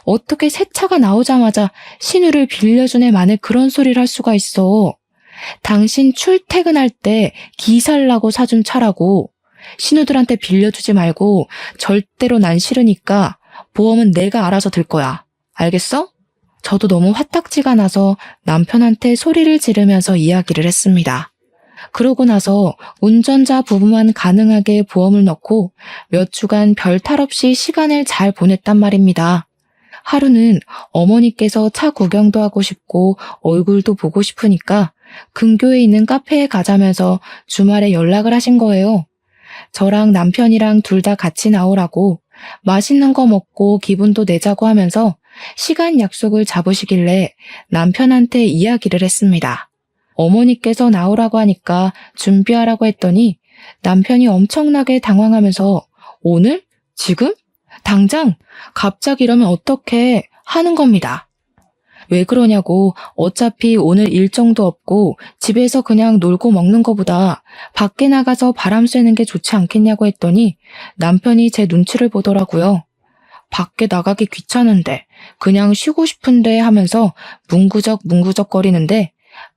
어떻게 새 차가 나오자마자 신우를 빌려준 애 만에 그런 소리를 할 수가 있어. 당신 출퇴근할 때 기살라고 사준 차라고. 신우들한테 빌려주지 말고 절대로 난 싫으니까 보험은 내가 알아서 들 거야. 알겠어? 저도 너무 화딱지가 나서 남편한테 소리를 지르면서 이야기를 했습니다. 그러고 나서 운전자 부부만 가능하게 보험을 넣고 몇 주간 별 탈 없이 시간을 잘 보냈단 말입니다. 하루는 어머니께서 차 구경도 하고 싶고 얼굴도 보고 싶으니까 근교에 있는 카페에 가자면서 주말에 연락을 하신 거예요. 저랑 남편이랑 둘 다 같이 나오라고 맛있는 거 먹고 기분도 내자고 하면서 시간 약속을 잡으시길래 남편한테 이야기를 했습니다. 어머니께서 나오라고 하니까 준비하라고 했더니 남편이 엄청나게 당황하면서 오늘? 지금? 당장? 갑자기 이러면 어떡해? 하는 겁니다. 왜 그러냐고 어차피 오늘 일정도 없고 집에서 그냥 놀고 먹는 거보다 밖에 나가서 바람 쐬는 게 좋지 않겠냐고 했더니 남편이 제 눈치를 보더라고요. 밖에 나가기 귀찮은데 그냥 쉬고 싶은데 하면서 뭉구적뭉구적거리는데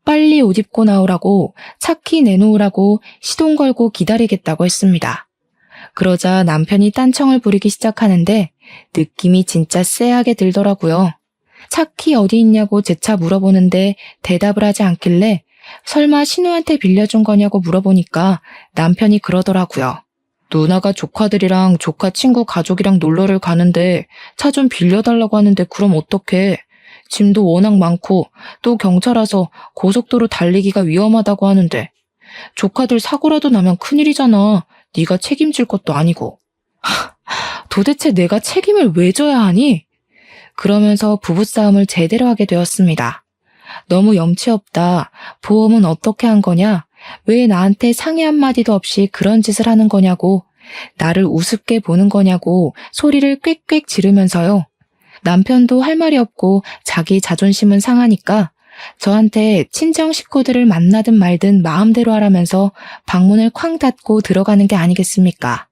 빨리 옷 입고 나오라고 차 키 내놓으라고 시동 걸고 기다리겠다고 했습니다. 그러자 남편이 딴청을 부리기 시작하는데 느낌이 진짜 쎄하게 들더라고요. 차 키 어디 있냐고 제 차 물어보는데 대답을 하지 않길래 설마 신우한테 빌려준 거냐고 물어보니까 남편이 그러더라고요. 누나가 조카들이랑 조카 친구 가족이랑 놀러를 가는데 차 좀 빌려달라고 하는데 그럼 어떡해. 짐도 워낙 많고 또 경차라서 고속도로 달리기가 위험하다고 하는데 조카들 사고라도 나면 큰일이잖아. 네가 책임질 것도 아니고. 도대체 내가 책임을 왜 져야 하니? 그러면서 부부싸움을 제대로 하게 되었습니다. 너무 염치 없다. 보험은 어떻게 한 거냐? 왜 나한테 상의 한마디도 없이 그런 짓을 하는 거냐고, 나를 우습게 보는 거냐고 소리를 꽥꽥 지르면서요. 남편도 할 말이 없고 자기 자존심은 상하니까 저한테 친정 식구들을 만나든 말든 마음대로 하라면서 방문을 쾅 닫고 들어가는 게 아니겠습니까?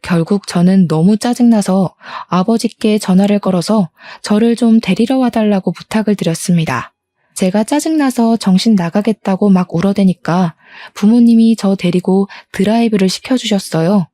결국 저는 너무 짜증나서 아버지께 전화를 걸어서 저를 좀 데리러 와달라고 부탁을 드렸습니다. 제가 짜증나서 정신 나가겠다고 막 울어대니까 부모님이 저 데리고 드라이브를 시켜주셨어요.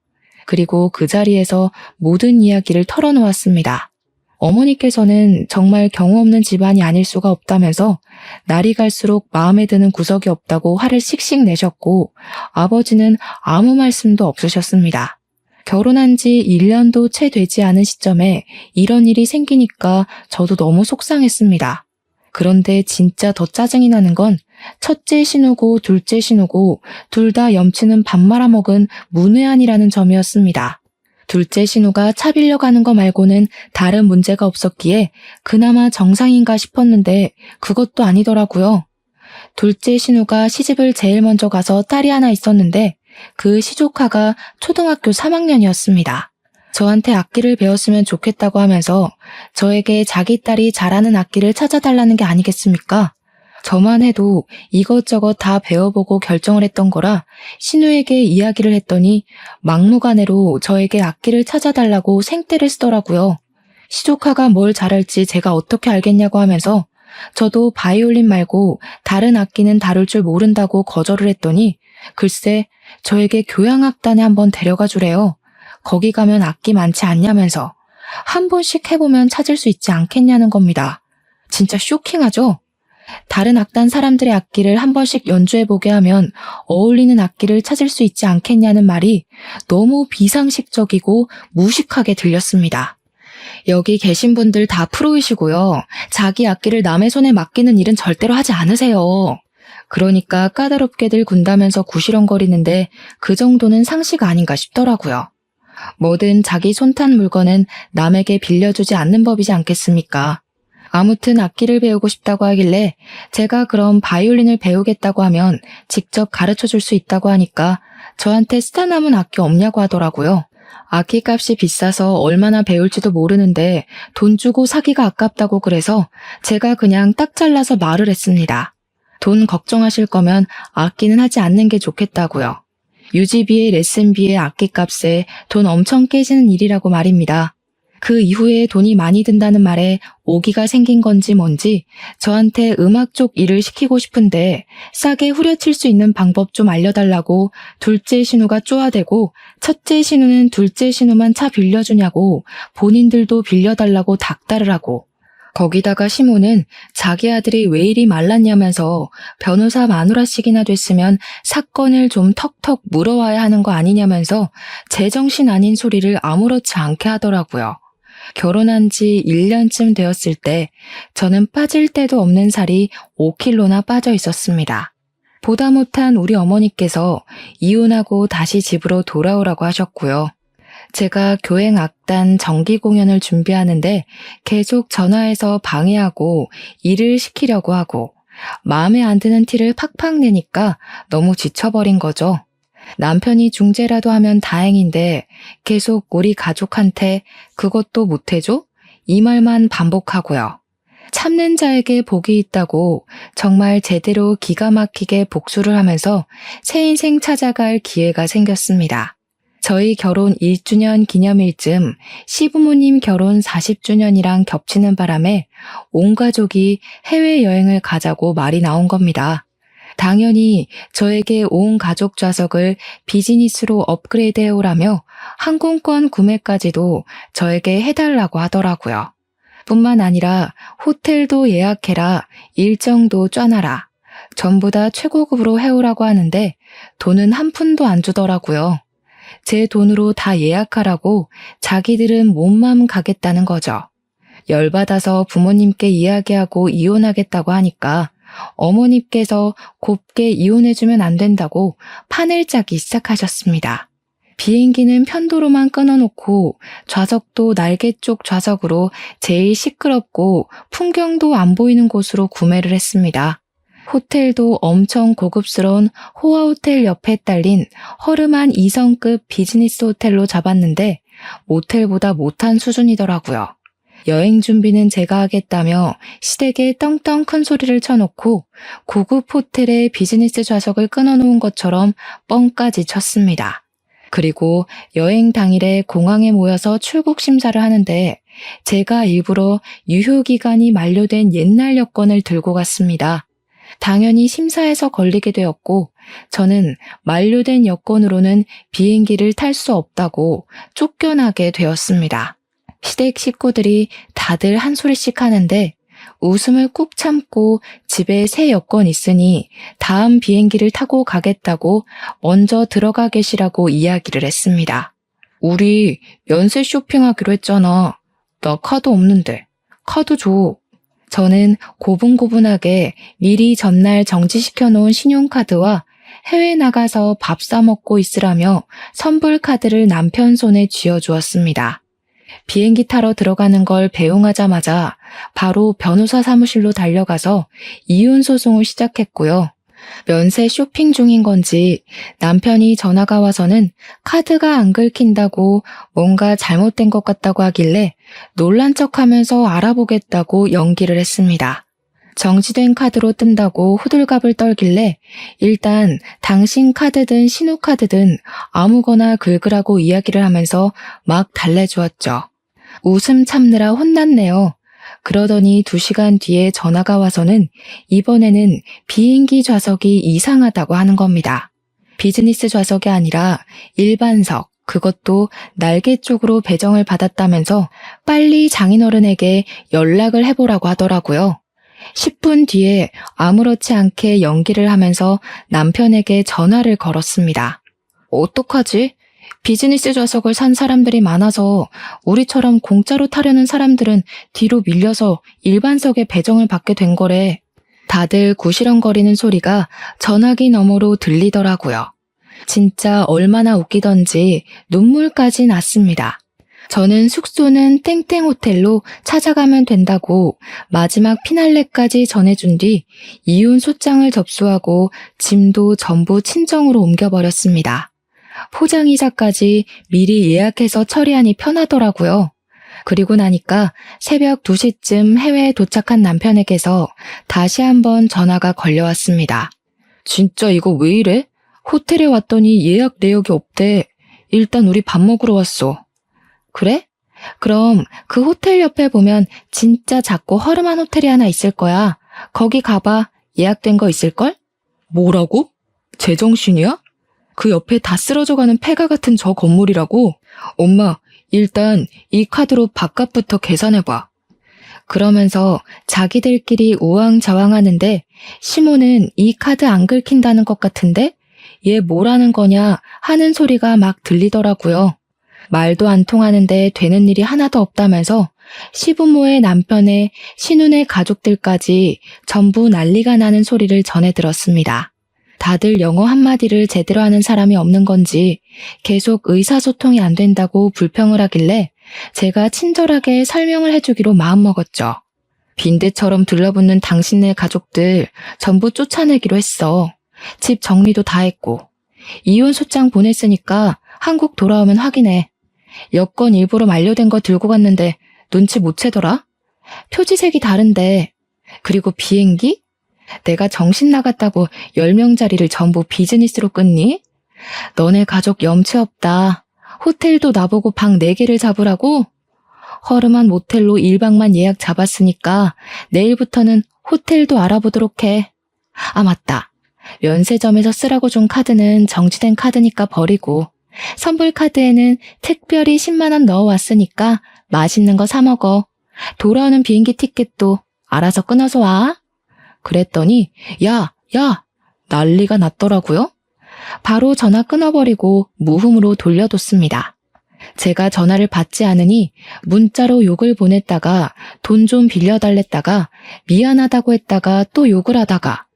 그리고 그 자리에서 모든 이야기를 털어놓았습니다. 어머니께서는 정말 경우 없는 집안이 아닐 수가 없다면서 날이 갈수록 마음에 드는 구석이 없다고 화를 씩씩 내셨고 아버지는 아무 말씀도 없으셨습니다. 결혼한 지 1년도 채 되지 않은 시점에 이런 일이 생기니까 저도 너무 속상했습니다. 그런데 진짜 더 짜증이 나는 건 첫째 신우고 둘째 신우고 둘 다 염치는 밥 말아먹은 문외한이라는 점이었습니다. 둘째 신우가 차 빌려가는 거 말고는 다른 문제가 없었기에 그나마 정상인가 싶었는데 그것도 아니더라고요. 둘째 신우가 시집을 제일 먼저 가서 딸이 하나 있었는데 그 시조카가 초등학교 3학년이었습니다. 저한테 악기를 배웠으면 좋겠다고 하면서 저에게 자기 딸이 잘하는 악기를 찾아달라는 게 아니겠습니까? 저만 해도 이것저것 다 배워보고 결정을 했던 거라 신우에게 이야기를 했더니 막무가내로 저에게 악기를 찾아달라고 생떼를 쓰더라고요. 시조카가 뭘 잘할지 제가 어떻게 알겠냐고 하면서 저도 바이올린 말고 다른 악기는 다룰 줄 모른다고 거절을 했더니 글쎄 저에게 교향악단에 한번 데려가 주래요. 거기 가면 악기 많지 않냐면서 한 번씩 해보면 찾을 수 있지 않겠냐는 겁니다. 진짜 쇼킹하죠? 다른 악단 사람들의 악기를 한 번씩 연주해보게 하면 어울리는 악기를 찾을 수 있지 않겠냐는 말이 너무 비상식적이고 무식하게 들렸습니다. 여기 계신 분들 다 프로이시고요. 자기 악기를 남의 손에 맡기는 일은 절대로 하지 않으세요. 그러니까 까다롭게들 군다면서 구시렁거리는데 그 정도는 상식 아닌가 싶더라고요. 뭐든 자기 손탄 물건은 남에게 빌려주지 않는 법이지 않겠습니까? 아무튼 악기를 배우고 싶다고 하길래 제가 그럼 바이올린을 배우겠다고 하면 직접 가르쳐줄 수 있다고 하니까 저한테 쓰다 남은 악기 없냐고 하더라고요. 악기값이 비싸서 얼마나 배울지도 모르는데 돈 주고 사기가 아깝다고 그래서 제가 그냥 딱 잘라서 말을 했습니다. 돈 걱정하실 거면 악기는 하지 않는 게 좋겠다고요. 유지비에 레슨비에 악기값에 돈 엄청 깨지는 일이라고 말입니다. 그 이후에 돈이 많이 든다는 말에 오기가 생긴 건지 뭔지 저한테 음악 쪽 일을 시키고 싶은데 싸게 후려칠 수 있는 방법 좀 알려달라고 둘째 신우가 쪼아대고 첫째 신우는 둘째 신우만 차 빌려주냐고 본인들도 빌려달라고 닥달을 하고 거기다가 시모는 자기 아들이 왜 이리 말랐냐면서 변호사 마누라씩이나 됐으면 사건을 좀 턱턱 물어와야 하는 거 아니냐면서 제정신 아닌 소리를 아무렇지 않게 하더라고요. 결혼한 지 1년쯤 되었을 때 저는 빠질 데도 없는 살이 5kg나 빠져 있었습니다. 보다 못한 우리 어머니께서 이혼하고 다시 집으로 돌아오라고 하셨고요. 제가 교행 악단 정기 공연을 준비하는데 계속 전화해서 방해하고 일을 시키려고 하고 마음에 안 드는 티를 팍팍 내니까 너무 지쳐버린 거죠. 남편이 중재라도 하면 다행인데 계속 우리 가족한테 그것도 못해줘? 이 말만 반복하고요. 참는 자에게 복이 있다고 정말 제대로 기가 막히게 복수를 하면서 새 인생 찾아갈 기회가 생겼습니다. 저희 결혼 1주년 기념일쯤 시부모님 결혼 40주년이랑 겹치는 바람에 온 가족이 해외여행을 가자고 말이 나온 겁니다. 당연히 저에게 온 가족 좌석을 비즈니스로 업그레이드 해오라며 항공권 구매까지도 저에게 해달라고 하더라고요. 뿐만 아니라 호텔도 예약해라, 일정도 쪄놔라. 전부 다 최고급으로 해오라고 하는데 돈은 한 푼도 안 주더라고요. 제 돈으로 다 예약하라고 자기들은 몸만 가겠다는 거죠. 열받아서 부모님께 이야기하고 이혼하겠다고 하니까 어머니께서 곱게 이혼해주면 안 된다고 판을 짜기 시작하셨습니다. 비행기는 편도로만 끊어놓고 좌석도 날개 쪽 좌석으로 제일 시끄럽고 풍경도 안 보이는 곳으로 구매를 했습니다. 호텔도 엄청 고급스러운 호화 호텔 옆에 딸린 허름한 2성급 비즈니스 호텔로 잡았는데 모텔보다 못한 수준이더라고요. 여행 준비는 제가 하겠다며 시댁에 떵떵 큰 소리를 쳐놓고 고급 호텔에 비즈니스 좌석을 끊어놓은 것처럼 뻥까지 쳤습니다. 그리고 여행 당일에 공항에 모여서 출국 심사를 하는데 제가 일부러 유효기간이 만료된 옛날 여권을 들고 갔습니다. 당연히 심사에서 걸리게 되었고 저는 만료된 여권으로는 비행기를 탈 수 없다고 쫓겨나게 되었습니다. 시댁 식구들이 다들 한 소리씩 하는데 웃음을 꾹 참고 집에 새 여권 있으니 다음 비행기를 타고 가겠다고 먼저 들어가 계시라고 이야기를 했습니다. 우리 연세 쇼핑하기로 했잖아. 나 카드 없는데. 카드 줘. 저는 고분고분하게 미리 전날 정지시켜 놓은 신용카드와 해외 나가서 밥 사 먹고 있으라며 선불 카드를 남편 손에 쥐어주었습니다. 비행기 타러 들어가는 걸 배웅하자마자 바로 변호사 사무실로 달려가서 이혼 소송을 시작했고요. 면세 쇼핑 중인 건지 남편이 전화가 와서는 카드가 안 긁힌다고 뭔가 잘못된 것 같다고 하길래 놀란 척하면서 알아보겠다고 연기를 했습니다. 정지된 카드로 뜬다고 호들갑을 떨길래 일단 당신 카드든 신호카드든 아무거나 긁으라고 이야기를 하면서 막 달래주었죠. 웃음 참느라 혼났네요. 그러더니 2시간 뒤에 전화가 와서는 이번에는 비행기 좌석이 이상하다고 하는 겁니다. 비즈니스 좌석이 아니라 일반석, 그것도 날개 쪽으로 배정을 받았다면서 빨리 장인어른에게 연락을 해보라고 하더라고요. 10분 뒤에 아무렇지 않게 연기를 하면서 남편에게 전화를 걸었습니다. 어떡하지? 비즈니스 좌석을 산 사람들이 많아서 우리처럼 공짜로 타려는 사람들은 뒤로 밀려서 일반석에 배정을 받게 된 거래. 다들 구시렁거리는 소리가 전화기 너머로 들리더라고요. 진짜 얼마나 웃기던지 눈물까지 났습니다. 저는 숙소는 땡땡 호텔로 찾아가면 된다고 마지막 피날레까지 전해준 뒤 이혼 소장을 접수하고 짐도 전부 친정으로 옮겨버렸습니다. 포장이자까지 미리 예약해서 처리하니 편하더라고요. 그리고 나니까 새벽 2시쯤 해외에 도착한 남편에게서 다시 한번 전화가 걸려왔습니다. 진짜 이거 왜 이래? 호텔에 왔더니 예약 내역이 없대. 일단 우리 밥 먹으러 왔어. 그래? 그럼 그 호텔 옆에 보면 진짜 작고 허름한 호텔이 하나 있을 거야. 거기 가봐. 예약된 거 있을걸? 뭐라고? 제정신이야? 그 옆에 다 쓰러져가는 폐가 같은 저 건물이라고? 엄마, 일단 이 카드로 밥값부터 계산해봐. 그러면서 자기들끼리 우왕좌왕하는데 시모는 이 카드 안 긁힌다는 것 같은데 얘 뭐라는 거냐 하는 소리가 막 들리더라고요. 말도 안 통하는데 되는 일이 하나도 없다면서 시부모의 남편의 신혼의 가족들까지 전부 난리가 나는 소리를 전해 들었습니다. 다들 영어 한마디를 제대로 하는 사람이 없는 건지 계속 의사소통이 안 된다고 불평을 하길래 제가 친절하게 설명을 해주기로 마음먹었죠. 빈대처럼 들러붙는 당신네 가족들 전부 쫓아내기로 했어. 집 정리도 다 했고. 이혼 소장 보냈으니까 한국 돌아오면 확인해. 여권 일부러 만료된 거 들고 갔는데 눈치 못 채더라? 표지색이 다른데. 그리고 비행기? 내가 정신 나갔다고 10명짜리를 전부 비즈니스로 끊니? 너네 가족 염치 없다. 호텔도 나보고 방 4개를 잡으라고? 허름한 모텔로 1박만 예약 잡았으니까 내일부터는 호텔도 알아보도록 해. 아, 맞다. 면세점에서 쓰라고 준 카드는 정지된 카드니까 버리고 선불 카드에는 특별히 10만 원 넣어왔으니까 맛있는 거 사 먹어. 돌아오는 비행기 티켓도 알아서 끊어서 와. 그랬더니 야, 난리가 났더라고요. 바로 전화 끊어버리고 무음으로 돌려뒀습니다. 제가 전화를 받지 않으니 문자로 욕을 보냈다가 돈 좀 빌려달랬다가 미안하다고 했다가 또 욕을 하다가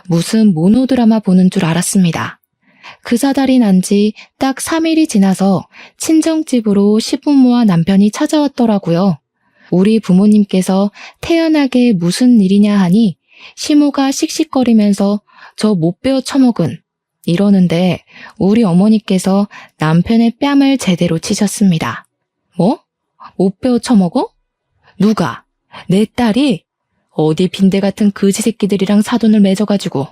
무슨 모노드라마 보는 줄 알았습니다. 그 사달이 난 지 딱 3일이 지나서 친정집으로 시부모와 남편이 찾아왔더라고요. 우리 부모님께서 태연하게 무슨 일이냐 하니 시모가 씩씩거리면서 저 못 베어 처먹은 이러는데 우리 어머니께서 남편의 뺨을 제대로 치셨습니다. 뭐? 못 베어 처먹어? 누가? 내 딸이? 어디 빈대 같은 거지 새끼들이랑 사돈을 맺어가지고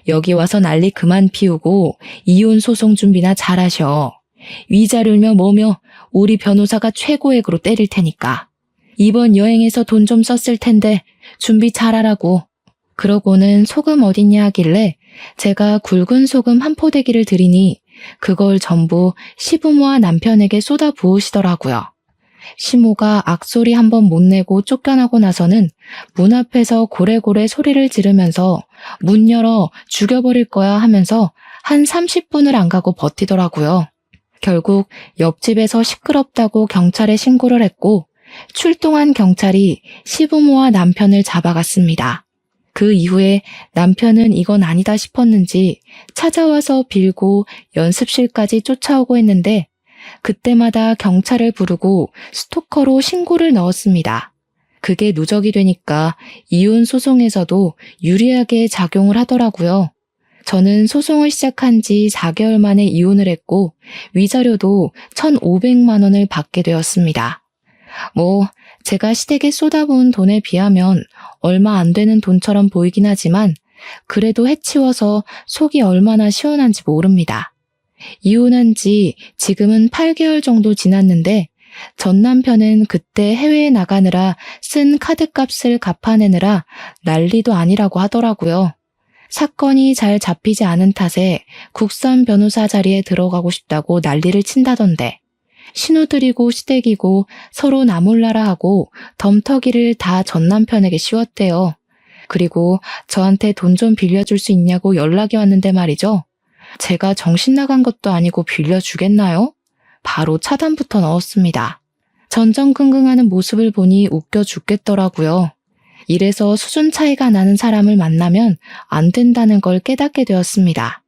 여기 와서 난리 그만 피우고 이혼 소송 준비나 잘하셔. 위자료며 뭐며 우리 변호사가 최고액으로 때릴 테니까. 이번 여행에서 돈 좀 썼을 텐데 준비 잘하라고. 그러고는 소금 어딨냐 하길래 제가 굵은 소금 한 포대기를 드리니 그걸 전부 시부모와 남편에게 쏟아 부으시더라고요. 시모가 악소리 한 번 못 내고 쫓겨나고 나서는 문 앞에서 고래고래 소리를 지르면서 문 열어 죽여버릴 거야 하면서 한 30분을 안 가고 버티더라고요. 결국 옆집에서 시끄럽다고 경찰에 신고를 했고 출동한 경찰이 시부모와 남편을 잡아갔습니다. 그 이후에 남편은 이건 아니다 싶었는지 찾아와서 빌고 연습실까지 쫓아오고 했는데 그때마다 경찰을 부르고 스토커로 신고를 넣었습니다. 그게 누적이 되니까 이혼 소송에서도 유리하게 작용을 하더라고요. 저는 소송을 시작한 지 4개월 만에 이혼을 했고 위자료도 1,500만 원을 받게 되었습니다. 제가 시댁에 쏟아부은 돈에 비하면 얼마 안 되는 돈처럼 보이긴 하지만 그래도 해치워서 속이 얼마나 시원한지 모릅니다. 이혼한 지 지금은 8개월 정도 지났는데 전 남편은 그때 해외에 나가느라 쓴 카드값을 갚아내느라 난리도 아니라고 하더라고요. 사건이 잘 잡히지 않은 탓에 국선 변호사 자리에 들어가고 싶다고 난리를 친다던데 신호들이고 시댁이고 서로 나몰라라 하고 덤터기를 다 전 남편에게 씌웠대요. 그리고 저한테 돈 좀 빌려줄 수 있냐고 연락이 왔는데 말이죠. 제가 정신 나간 것도 아니고 빌려주겠나요? 바로 차단부터 넣었습니다. 전전긍긍하는 모습을 보니 웃겨 죽겠더라고요. 이래서 수준 차이가 나는 사람을 만나면 안 된다는 걸 깨닫게 되었습니다.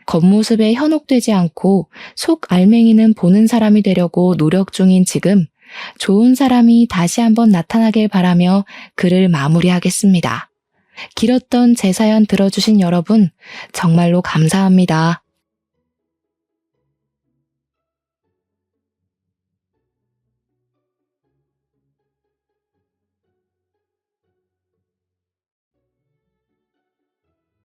겉모습에 현혹되지 않고 속 알맹이는 보는 사람이 되려고 노력 중인 지금 좋은 사람이 다시 한번 나타나길 바라며 글을 마무리하겠습니다. 길었던 제 사연 들어주신 여러분 정말로 감사합니다.